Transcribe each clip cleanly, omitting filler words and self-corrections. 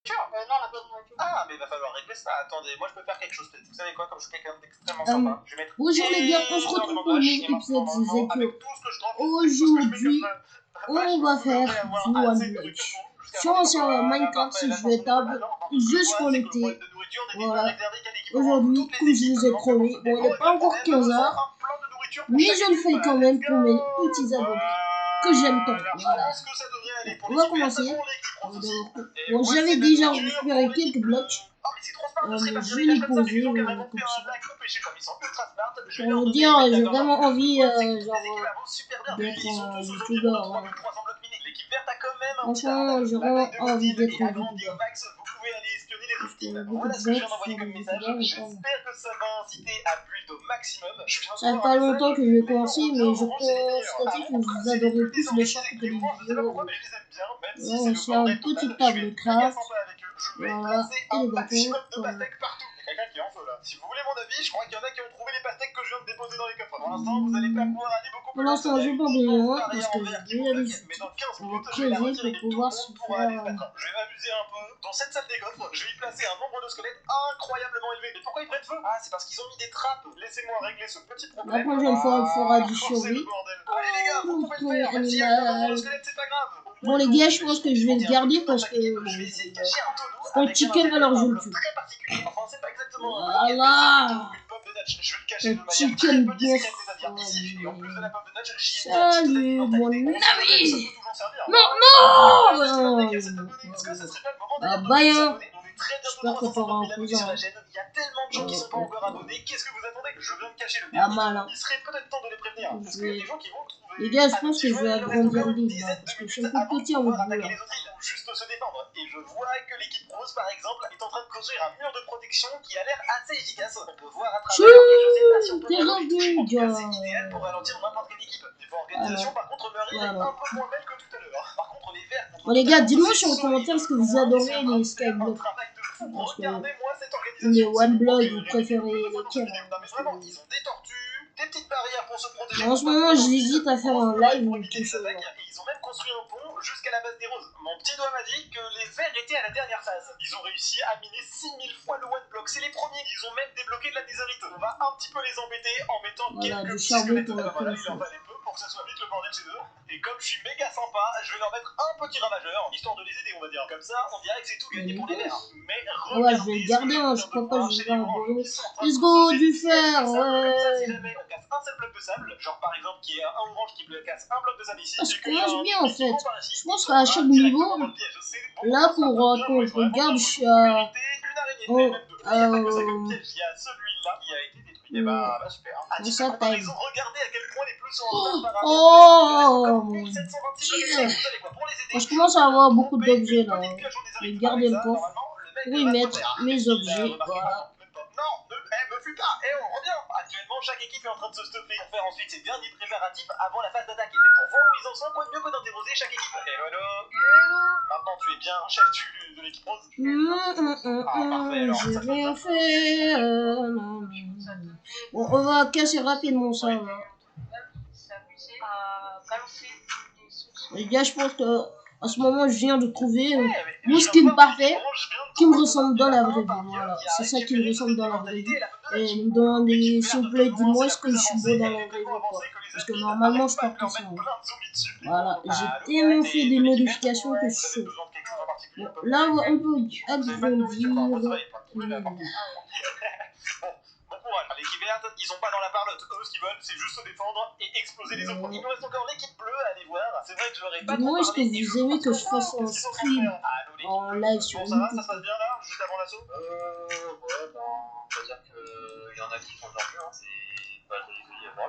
Non, on n'a pas de nourriture. Ah, mais il va falloir régler ça. Attendez, moi je peux faire quelque chose peut-être. Vous savez quoi, comme je suis quelqu'un d'extrêmement sympa, je vais mettre. Bonjour les gars, on se retrouve pour un nouvel épisode de Zekio. Aujourd'hui, on va faire du One Block. Sur un serveur Minecraft, si je vais table, juste pour l'été. Voilà. Aujourd'hui, comme je vous ai promis, bon, il n'est pas encore 15h, mais je le fais quand même pour mes petits abonnés que j'aime tant. Voilà. On va commencer. Bon, j'avais déjà récupéré quelques blocs. Je l'ai posé comme ça. Pour dire, j'ai vraiment envie d'être youtubeur. Franchement, j'ai vraiment envie d'être youtubeur. Parce que beaucoup de gens qui sont youtubeurs. Ça fait pas longtemps que je vais commencer, mais je constate que vous adorez plus les shorts que les vidéos. Là, on se fait une petite table de craft. Voilà, et les bâtons. Voilà. Si vous voulez mon avis, je crois qu'il y en a qui ont trouvé les pastèques que je viens de déposer dans les coffres. Pour l'instant, vous allez pas pouvoir aller beaucoup plus loin. Pour l'instant, je vais pas besoin parce que j'ai déjà des outils. On va creuser pour pouvoir se faire. Je vais m'amuser un peu. Dans cette salle des coffres, je vais y placer un nombre de squelettes incroyablement élevé. Et pourquoi ils prennent feu? Ah, c'est parce qu'ils ont mis des trappes. Laissez-moi régler ce petit problème. La prochaine fois, on fera du survie. Allez les gars, vous pouvez le faire. Même s'il y a un nombre de squelettes, c'est pas grave. Bon les gars, je pense que je vais le garder parce que le chicken alors je le tue. Voilà. Le chicken bouffe. Salut mon ami. Non. Ah bye hein. J'espère que tu auras un cousin. Il y a tellement de gens qui sont pas encore abonnés. Qu'est-ce que vous attendez? Je viens de cacher le dernier. Ah mal. Il serait peut-être temps de les prévenir. Parce qu'il y a des gens qui vont le trouver. Les gars, je pense que je vais agrandir l'île parce que je suis un peu petit en mode là. Juste se défendre. Et je vois que l'équipe rose, par exemple, est en train de construire un mur de protection qui a l'air assez efficace. On peut voir à travers. Et je sais pas si on peut c'est idéal pour ralentir n'importe quelle équipe. Niveau organisation, par contre, Murray est un peu moins belle que tout à l'heure. Par contre, les verts. Bon les gars, dites-moi sur les commentaires ce que vous adorez les Skyblock. Parce que les One Block, vous préférez lesquels? Ils ont des tortues, des petites barrières pour se protéger. En ce moment, j'hésite à faire un live ou quelque chose. Ils ont même construit un pont jusqu'à la base des roses. Mon petit doigt m'a dit que les verts étaient à la dernière phase. Ils ont réussi à miner 6000 fois le One Block. C'est les premiers. Ils ont même débloqué de la déserite. On va un petit peu les embêter en mettant quelques petits squelettes. Il leur fallait peu pour que ça soit vite le bordel chez eux. Et comme je suis méga sympa, je vais leur mettre un petit ravageur, histoire de les aider, on va dire. Comme ça, on dirait que c'est tout gagné pour les verts. Mais ouais, je vais le garder, hein. Je crois pas que je vais le garder. Let's go, du fer, ouais. Si jamais on casse un seul bloc de sable, genre par exemple qu'il y a un orange qui casse un bloc de sable ici, ça commence bien en fait. Je pense qu'à chaque niveau, là pour qu'on regarde, je suis à. Il y a celui-là qui a été détruit. Et bah super. Ça taille. Regardez à quel point les bleus sont en retard par rapport aux autres. Je commence à avoir beaucoup d'objets là. Je vais garder le coffre pour y mettre mes objets. Voilà. Me fuis pas, on revient. Actuellement, chaque équipe est en train de se stuffer pour faire ensuite ses derniers préparatifs avant la phase d'attaque. Et pour voir où ils en sont, quoi de mieux que d'interroger chaque équipe. Hello. Maintenant, tu es bien chef de l'équipe rose. J'ai rien fait. Bon, on va casser rapidement ça. Les gars, je pense que à ce moment, je viens de trouver mon skin parfait qui me ressemble dans la vraie vie. Voilà, c'est ça qui me ressemble dans la vraie vie. Et me demandez, s'il vous plaît, dis-moi est-ce que je suis beau dans la vraie vie ou pas. Parce que normalement, je porte ça. Voilà, j'ai tellement fait des modifications que je suis chaud. Bon, là, on peut agrandir. L'équipe verte, ils sont pas dans la parlotte. Eux, ce qu'ils veulent, c'est juste se défendre et exploser les autres. Il nous reste encore l'équipe bleue à aller voir. C'est vrai que je leur ai pas dis-moi, est-ce que vous aimez que je fasse un stream en live sur YouTube? Ça se passe bien là, juste avant l'assaut? Ouais, bon, on va dire qu'il y en a qui font leur mieux, hein. C'est pas joli à voir.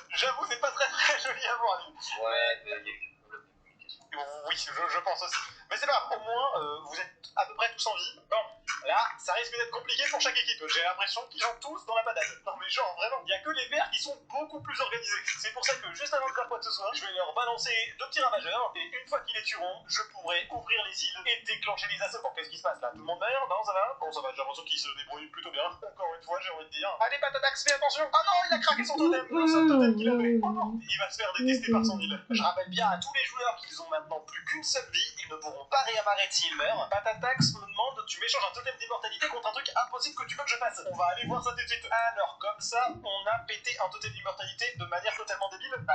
J'avoue, c'est pas très joli à voir. Ouais, mais il y a eu des problèmes de communication. Oui, je pense aussi. Mais c'est pas grave, au moins, vous êtes à peu près tous en vie. Bon. Là, ça risque d'être compliqué pour chaque équipe. J'ai l'impression qu'ils jouent tous dans la patate. Non mais genre, vraiment, il n'y a que les verts qui sont beaucoup plus organisés. C'est pour ça que juste avant de faire quoi que ce soit, je vais leur balancer 2 petits ravageurs, et une fois qu'ils les tueront, je pourrai ouvrir les îles et déclencher les assauts. Bon, qu'est-ce qui se passe là? Tout le monde meurt? Non, ça va? Bon, ça va, j'ai l'impression qu'ils se débrouillent plutôt bien. Encore une fois, j'ai envie de dire. Allez, Patatax, fais attention! Ah non, il a craqué son totem! Le seul totem qu'il avait! Oh non! Il va se faire détester par son île. Je rappelle bien à tous les joueurs qu'ils ont maintenant plus qu'une seule vie, ils ne pourront pas réapparaître s'ils meurent. Patatax me demande, tu m'échanges un totem d'immortalité contre un truc impossible que tu veux que je fasse. On va aller voir ça tout de suite. Alors, comme ça, on a pété un totem d'immortalité de manière totalement débile. Bah,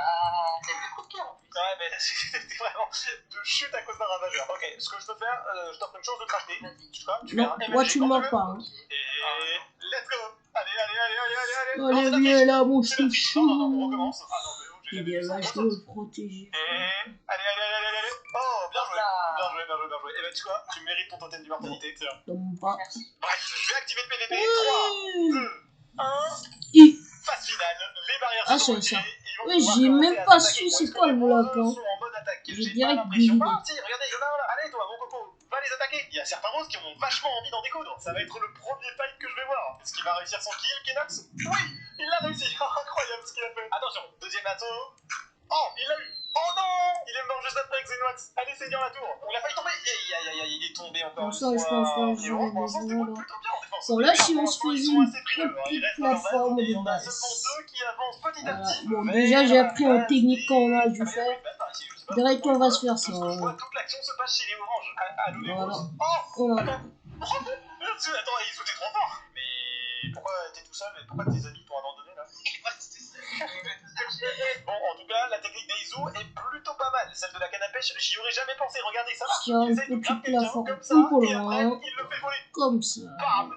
c'est plus trop de cœur en plus. Ouais, mais c'était vraiment de chute à cause d'un ravageur. Ok, ce que je peux faire, je t'offre une chance de te racheter. Tu vois, tu fais un Moi, tu ne mens pas. Hein. Et let's go. Allez. Allez, viens là, mon chouchou. Non, on recommence. Ah non, mais oh, j'ai jamais vu ça. Je veux le protéger. Allez. Oh, bien joué. Et ben, tu vois, tu mérites ton totem d'immortalité. Tombe pas. Bref, je vais activer le PVP. 3, 2, 1. Phase finale. Les barrières sont bloquées. Oui, j'ai même pas su c'est quoi le bloc. Hein. J'ai direct deviné. Ah, si, regardez, il y en a un là. Allez, toi, mon coco, va les attaquer. Il y a certains roses qui ont vachement envie d'en découdre. Ça va être le premier fight que je vais voir. Est-ce qu'il va réussir son kill, Kenox? Oui, il l'a réussi. Incroyable ce qu'il a fait. Attention, deuxième assaut. Oh, il l'a eu. Oh non, il est mort juste après avec Xenox. Allez, Seigneur la tour. On l'a failli tomber. Aïe, il est tombé encore une fois. Je pense Et Orange, pour l'instant, se débrouille plutôt bien en défense. Bon, là, si on se faisait une petite plateforme et de on a base. seulement 2 qui avancent petit à petit. Bon, déjà, j'ai appris en technique qu'on a dû faire. Direct, on va se faire ça. Toute l'action se passe chez les oranges. Allô, les Voilà. roses. Oh, Voilà. Attends, ils étaient trop forts. Mais pourquoi t'es tout seul et pourquoi tes amis t'ont abandonné là? Bon, en tout cas, la technique d'Eizu est plutôt pas mal. Celle de la canne à pêche, j'y aurais jamais pensé. Regardez ça. Tiens, Il essaie de une grave petite quelqu'un plateforme comme ça, pour et après, loin. il le fait voler. Comme ça. Bam.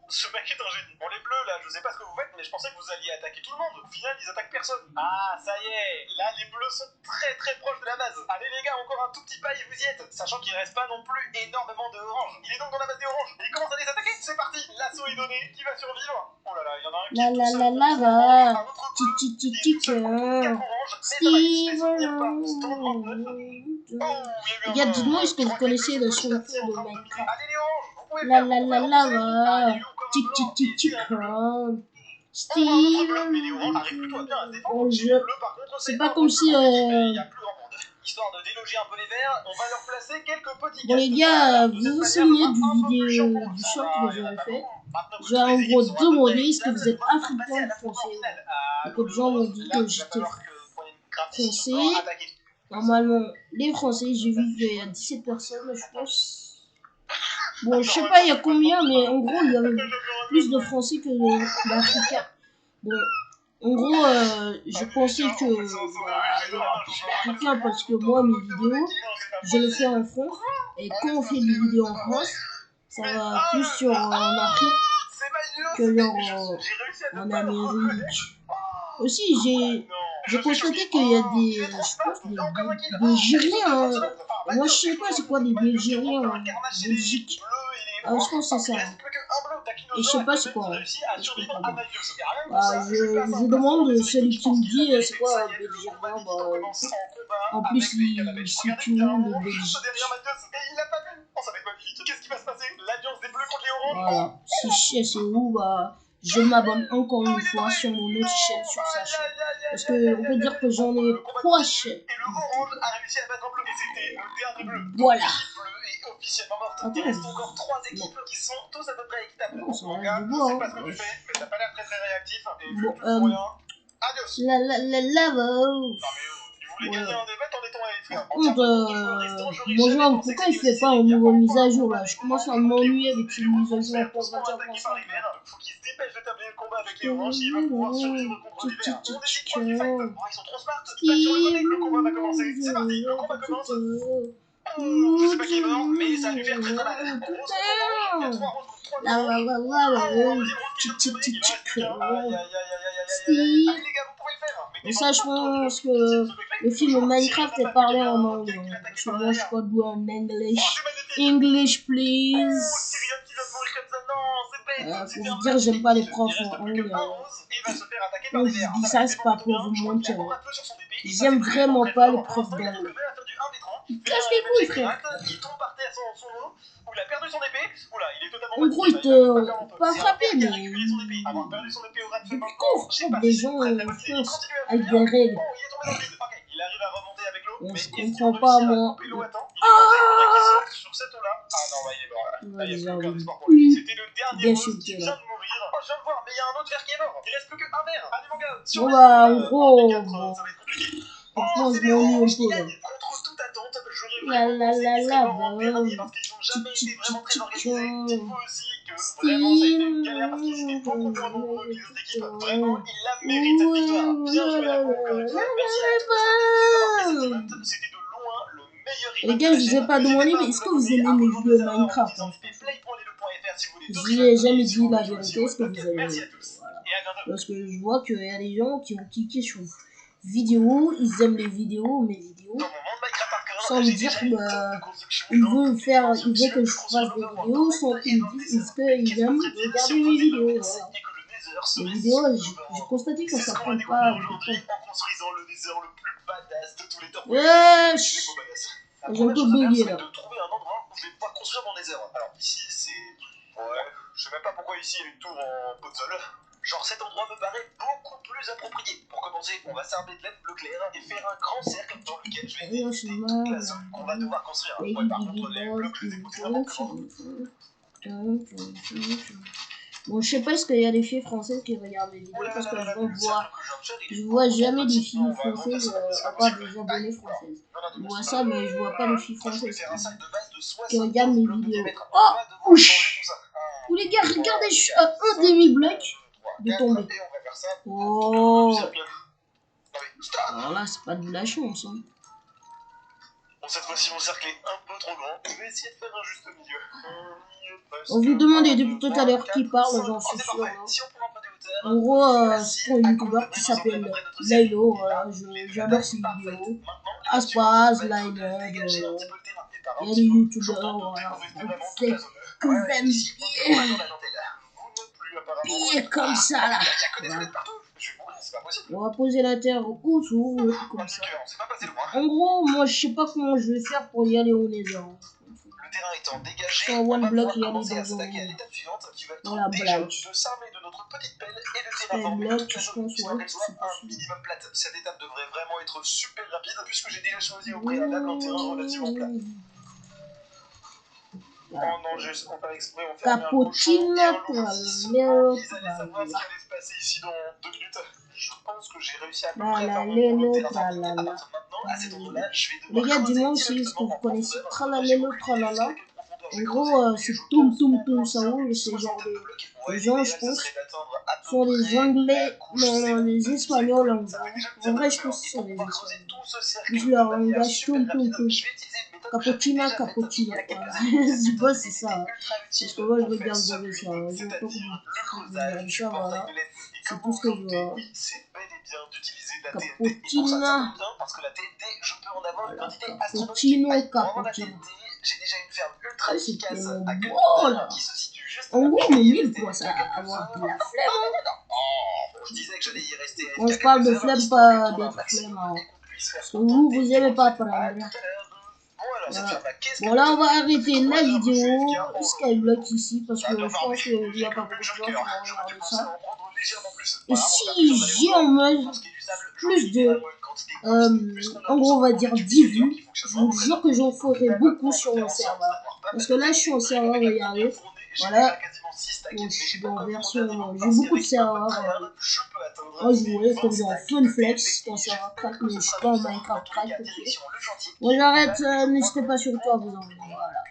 Ce mec est un génie. Bon, les bleus là, je sais pas ce que vous faites, mais je pensais que vous alliez attaquer tout le monde. Au final, ils attaquent personne. Ah, ça y est. Là, les bleus sont très proches de la base. Allez, les gars, encore un tout petit pas et vous y êtes. Sachant qu'il reste pas non plus énormément de oranges. Il est donc dans la base des oranges. Et il commence à les attaquer. C'est parti. L'assaut est donné. Qui va survivre? Oh là là, il y en a un qui est tout seul. La. Un autre bleu qui est tout seul contre 4 oranges. Mais ça va, il se fait soutenir par Stone 39. Les gars, dites-moi, est-ce que vous connaissez le son de Minecraft? Allez, les oranges, vous pouvez La. C'est pas comme si Histoire de déloger un peu les verts, on va leur placer quelques petits. Bon les gars, vous vous souvenez du short que j'avais fait? J'ai en gros demandé est-ce que vous êtes africain ou français. Beaucoup de gens m'ont dit que j'étais français. Normalement, les français, j'ai vu qu'il y a 17 personnes, je pense. Bon, je sais pas il y a combien, mais en gros, il y avait plus de français que d'africains. Bon, en gros, je pensais que il y avait plus d'africains parce que moi, mes vidéos, je les fais en France. Et quand on fait des vidéos en France, ça va plus sur en Afrique que en Amérique. Aussi, j'ai constaté qu'il y a des, je pense, des Belgériens. Moi, je sais pas c'est quoi des Belgériens en Belgique. Ah, je pense que c'est ça. Et je sais pas c'est quoi. Je demande celui qui me dit c'est quoi un Belgérien. En plus, il situe le Belgique. Qu'est-ce qui va se passer? L'alliance des bleus contre les oranges. Voilà. Si je sais c'est où, je m'abonne encore une fois sur mon autre chaîne sur sa chaîne. Parce que on peut dire que j'en ai 3 chaînes. Et le orange a réussi à battre un bleu. Et c'était le dernier bleu. Voilà. Est officiellement morte. Il reste encore 3 équipes qui sont tous à peu près équitables. Non, ça Mon reste gars, du je bois, sais hein. pas ce que tu fais, mais t'as pas l'air très réactif. Et vu Bon, que tu fous rien, adios. La. Non mais il voulait gagner un débat en étant allé, frère. Par contre, mon joueur, pourquoi il fait pas une nouvelle mise à jour là? Je commence à m'ennuyer avec une mise à jour en post 21.5. Faut qu'il se dépêche de terminer le combat avec les oranges s'il veut pouvoir survivre contre l'hiver. On décide quoi du fight. Oh, ils sont trop smart. Tape sur le côté, le combat va commencer. C'est parti, le combat commence. Je sais pas qui est mort, mais ça va lui faire très mal. Il y a 3 roses contre 3 Et ça, je pense que le film Minecraft est parlé en anglais. Parce que moi, je suis pas doué en English. English, please. Faut vous dire, j'aime pas les profs en anglais. Quand je dis ça, c'est pas pour vous mentir. J'aime vraiment pas les profs d'anglais. Il casse les couilles, frère. Il tombe par terre son eau, ou il a perdu son épée, ou là, il est totalement. En gros, il te. Pas frappé, mais. Avoir perdu son épée au rat de feu Putain, je frappe des gens en France avec des règles. Oh, il est tombé dans le vide. Ok, il arrive à remonter avec l'eau. Bon, Mais je est-ce comprends qu'il pas, réussit à moi. couper l'eau à temps? Il est sur cette eau-là. Ah non, bah, il est mort là. Ah, il n'y a plus aucun espoir pour lui. C'était le dernier boss qui vient de mourir. Oh, je viens de voir, mais il y a un autre ver qui est mort. Il reste plus qu'un ver. Allez, mon gars. Bon, bah, en gros. Ça va être compliqué. Franchement, je m'ennuie un peu là. Contre toute attente, j'aurais La vraiment pensé qu'ils seraient morts en bah. dernier parce qu'ils n'ont jamais été vraiment très organisés. Dites-vous aussi que vraiment ça a été une galère parce qu'ils étaient beaucoup moins nombreux que les autres équipes. Vraiment, ils la méritent cette victoire. Bien joué la con, encore une fois. Merci à tous d'avoir fait cet event. C'était de loin le meilleur event. Les gars, je vous ai pas demandé, mais est-ce que vous aimez mes vidéos Minecraft? J'ai jamais dit la vérité, est-ce que vous aimez? Voilà. Parce que je vois qu'il y a des gens qui ont cliqué sur vidéo, ils aiment les vidéos, mes vidéos, sans me dire que ils veulent que je fasse des vidéos, sans qu'ils me disent est-ce qu'ils aiment regarder mes vidéos. Voilà. Les vidéos, j'ai constaté que ça prend pas beaucoup de temps. Wesh! J'ai un peu bugué là. Trouver un endroit où je vais pouvoir construire mon nether. Alors ici c'est... Ouais, je sais même pas pourquoi ici il y a une tour en puzzle. Genre cet endroit me paraît beaucoup plus approprié. Pour commencer, on va s'armer de laine bleu clair et faire un grand cercle dans lequel je vais visiter toute la zone qu'on va devoir construire. Ouais, par contre, les blocs, je les ai posés n'importe comment. Bon, je sais pas est-ce qu'il y a des filles françaises qui regardent les vidéos parce que je vois jamais des filles françaises à part des abonnés françaises. Je vois ça, mais je vois pas les filles françaises qui regardent mes vidéos. Oh, ouch! Ou les gars, regardez, je suis à un demi-bloc de tomber. Oh! Alors là, c'est pas de la chance. Hein. Bon, cette fois-ci, mon cercle est un peu trop grand. Je vais essayer de faire un juste milieu. On vous demandait depuis tout à l'heure qui parle, j'en suis sûr. Hein. En gros, c'est un youtubeur qui s'appelle Laylo. Voilà, j'adore ses vidéos. Aspaz, Laylo, il y a des youtubeurs, voilà. C'est que j'aime bien. Piller comme ça là. Voilà. On va poser la terre autour, comme ça. En gros, moi je sais pas comment je vais faire pour y aller au nether. Le terrain étant dégagé, sur one block, y aller dans un... Voilà, blague. Bloc, je pense, ouais, un minimum plate. Cette étape devrait vraiment être super rapide puisque j'ai déjà choisi au préalable un terrain relativement plat. Oh non, j'ai juste pour faire exprès, on fait un cochon et un loup. Ils allaient savoir ce qui allait se passer ici dans 2 minutes. Je pense que j'ai réussi à peu près faire mon terrain. À partir de maintenant, à cet endroit-là, je vais devoir... Les gars, dis-moi si est-ce que vous connaissez Tralalelo Tralala. En gros, c'est Toum Toum Toum Sao, c'est genre des gens, je pense, sont des Anglais, non, des Espagnols en vrai. En vrai, je pense que ce sont des Espagnols. Juste leur langage, Toum Toum Toum. Capotina, Capotina, voilà. Je pense c'est ça. Parce que moi, je regarde jamais ça. Je vois pas comment je regarde ça, voilà. C'est tout ce que je vois. Capotina. Cappuccino, Cappuccino. J'ai déjà une ferme ultra efficace à côté qui se situe juste en gros, mon mille commence à avoir de la flemme. Je disais que j'allais y rester. Quand je parle de flemme, pas d'être flemme. Parce que vous aimez pas prendre. Voilà. Bon, là, on va arrêter la vidéo Skyblock ici parce que je pense qu'il n'y a pas beaucoup de gens qui vont regarder ça. Et si j'ai en mode plus de. En gros, on va dire 10 vues, je vous jure que j'en ferai beaucoup sur mon serveur. Parce que là, je suis en serveur, regardez. Voilà. Bon, je suis en version. J'ai beaucoup de serveurs. Moi, je jouais comme dans Funflex, dans serveur crack, mais je suis pas en Minecraft crack. Bon, j'arrête. N'hésitez pas surtout à vous enlever. Voilà.